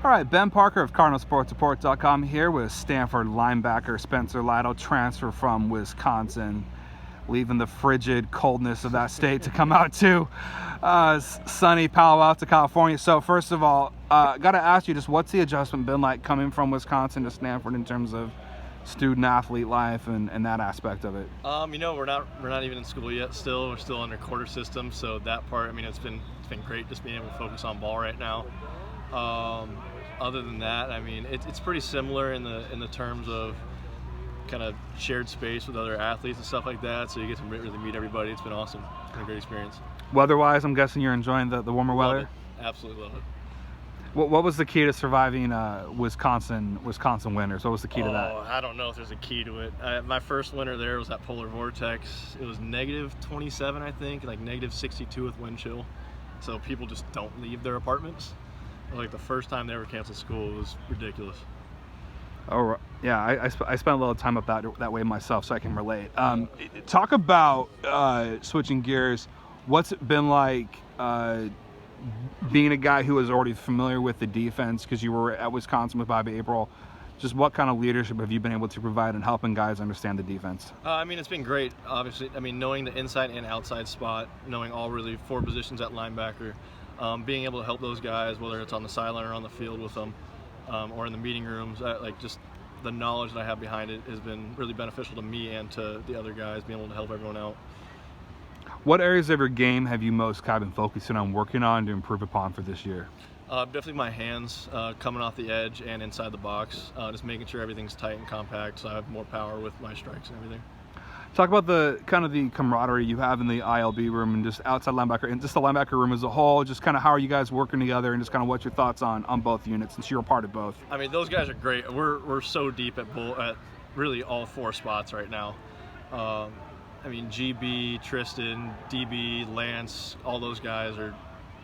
All right, Ben Parker of CardinalSportsReport.com here with Stanford linebacker Spencer Lytle, transfer from Wisconsin, leaving the frigid coldness of that state to come out to sunny Palo Alto, California. So first of all, got to ask you, just what's the adjustment been like coming from Wisconsin to Stanford in terms of student athlete life and that aspect of it? We're not even in school yet. We're still under quarter system, so that part, it's been great just being able to focus on ball right now. Other than that, it's pretty similar in the terms of kind of shared space with other athletes and stuff like that. So you get to really meet everybody. It's been awesome. It's been a great experience. Weather-wise, I'm guessing you're enjoying the warmer weather. Love it. Absolutely love it. What was the key to surviving Wisconsin winters? What was the key to that? I don't know if there's a key to it. My first winter there was at polar vortex. It was -27, I think, like -62 with wind chill. So people just don't leave their apartments. Like the first time they ever canceled school, it was ridiculous. Oh yeah, I spent a little time up that way myself, so I can relate. Talk about switching gears. What's it been like being a guy who was already familiar with the defense because you were at Wisconsin with Bobby April? Just what kind of leadership have you been able to provide in helping guys understand the defense? It's been great. Obviously, knowing the inside and outside spot, knowing all really 4 positions at linebacker, being able to help those guys, whether it's on the sideline or on the field with them, or in the meeting rooms, just the knowledge that I have behind it has been really beneficial to me and to the other guys, being able to help everyone out. What areas of your game have you most kind of been focusing on working on to improve upon for this year? Definitely my hands coming off the edge and inside the box, just making sure everything's tight and compact so I have more power with my strikes and everything. Talk about the camaraderie you have in the ILB room and just outside linebacker and just the linebacker room as a whole. Just kind of how are you guys working together and just kind of what's your thoughts on both units since you're a part of both? Those guys are great. We're so deep at really all 4 spots right now. GB, Tristan, DB, Lance, all those guys are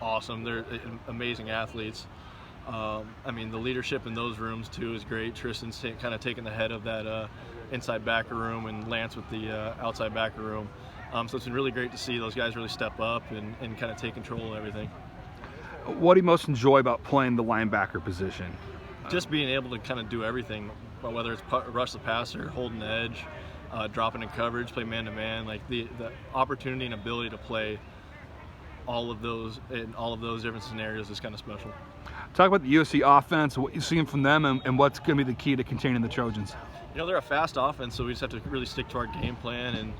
awesome. They're amazing athletes. The leadership in those rooms too is great. Tristan's kind of taking the head of that inside backer room, and Lance with the outside backer room. So it's been really great to see those guys really step up and kind of take control of everything. What do you most enjoy about playing the linebacker position? Just being able to kind of do everything, whether it's rush the passer, holding the edge, dropping in coverage, play man-to-man. Like the opportunity and ability to play all of those in all of those different scenarios is kind of special. Talk about the USC offense, what you're seeing from them, and what's going to be the key to containing the Trojans. They're a fast offense, so we just have to really stick to our game plan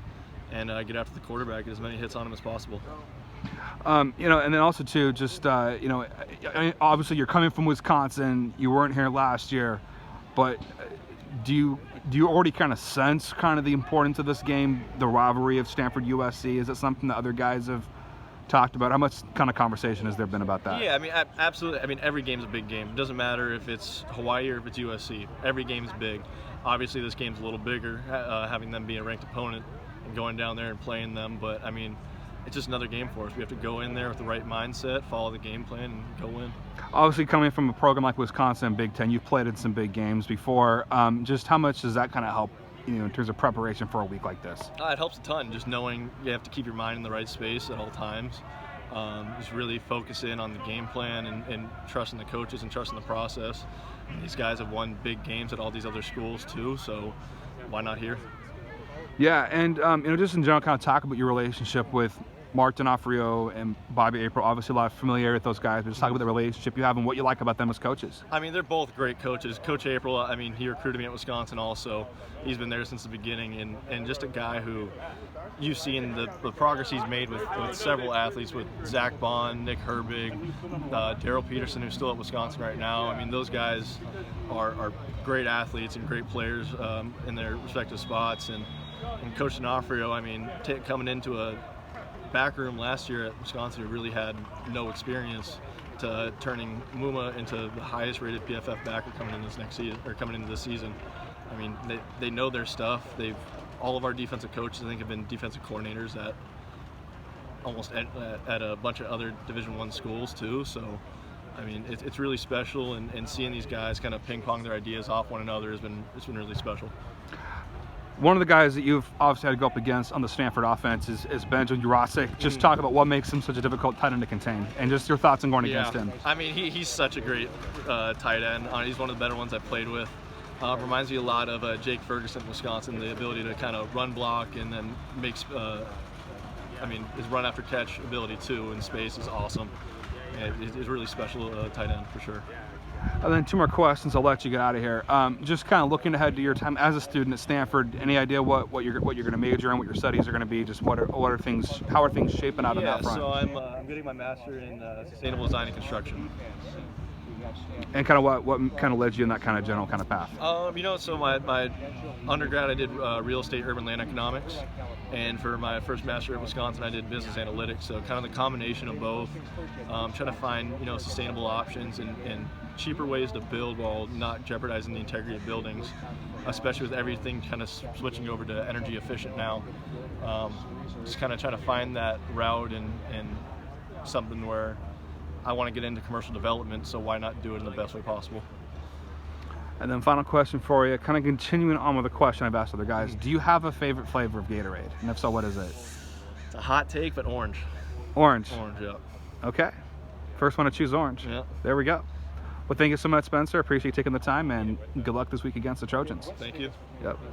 and get after the quarterback, get as many hits on him as possible. And then also too, just obviously you're coming from Wisconsin. You weren't here last year, but do you already kind of sense the importance of this game, the rivalry of Stanford USC? Is it something that other guys have talked about? How much kind of conversation has there been about that? Yeah, absolutely. Every game's a big game. It doesn't matter if it's Hawaii or if it's USC. Every game's big. Obviously, this game's a little bigger, having them be a ranked opponent and going down there and playing them. But it's just another game for us. We have to go in there with the right mindset, follow the game plan, and go win. Obviously, coming from a program like Wisconsin, Big Ten, you've played in some big games before. Just how much does that kind of help, in terms of preparation for a week like this? It helps a ton. Just knowing you have to keep your mind in the right space at all times. Just really focus in on the game plan and trusting the coaches and trusting the process. These guys have won big games at all these other schools too, so why not here? Yeah, and just in general, kind of talk about your relationship with Mark D'Onofrio and Bobby April. Obviously, a lot of familiarity with those guys, but just talk about the relationship you have and what you like about them as coaches. They're both great coaches. Coach April, he recruited me at Wisconsin also. He's been there since the beginning, and just a guy who you've seen the progress he's made with several athletes, with Zach Bond, Nick Herbig, Daryl Peterson, who's still at Wisconsin right now. Those guys are great athletes and great players in their respective spots. And Coach D'Onofrio, coming into a back room last year at Wisconsin, who really had no experience, to turning Muma into the highest rated PFF backer coming into this season. They know their stuff. All of our defensive coaches, I think, have been defensive coordinators at a bunch of other Division I schools too. So, it's really special, and seeing these guys kind of ping pong their ideas off one another it's been really special. One of the guys that you've obviously had to go up against on the Stanford offense is Benjamin Yurasic. Just talk about what makes him such a difficult tight end to contain, and just your thoughts on going against him. I mean, he's such a great tight end. He's one of the better ones I've played with. Reminds me a lot of Jake Ferguson, Wisconsin. The ability to kind of run block and then makes, his run after catch ability too in space is awesome. And he's a really special tight end for sure. And then 2 more questions. I'll let you get out of here. Just kind of looking ahead to your time as a student at Stanford. Any idea what you're going to major in, what your studies are going to be? Just how are things shaping out on that front? So I'm getting my master in sustainable design and construction. And kind of what kind of led you in that kind of general kind of path? So my undergrad I did real estate, urban land economics, and for my first master at Wisconsin I did business analytics. So kind of the combination of both, trying to find sustainable options and cheaper ways to build while not jeopardizing the integrity of buildings, especially with everything kind of switching over to energy efficient now. Just kind of trying to find that route and something where I want to get into commercial development, so why not do it in the best way possible? And then final question for you, kind of continuing on with the question I've asked other guys. Do you have a favorite flavor of Gatorade? And if so, what is it? It's a hot take, but orange. Orange? Orange, yeah. Okay. First one to choose orange. Yeah. There we go. Well, thank you so much, Spencer. Appreciate you taking the time, and good luck this week against the Trojans. Thank you. Yep.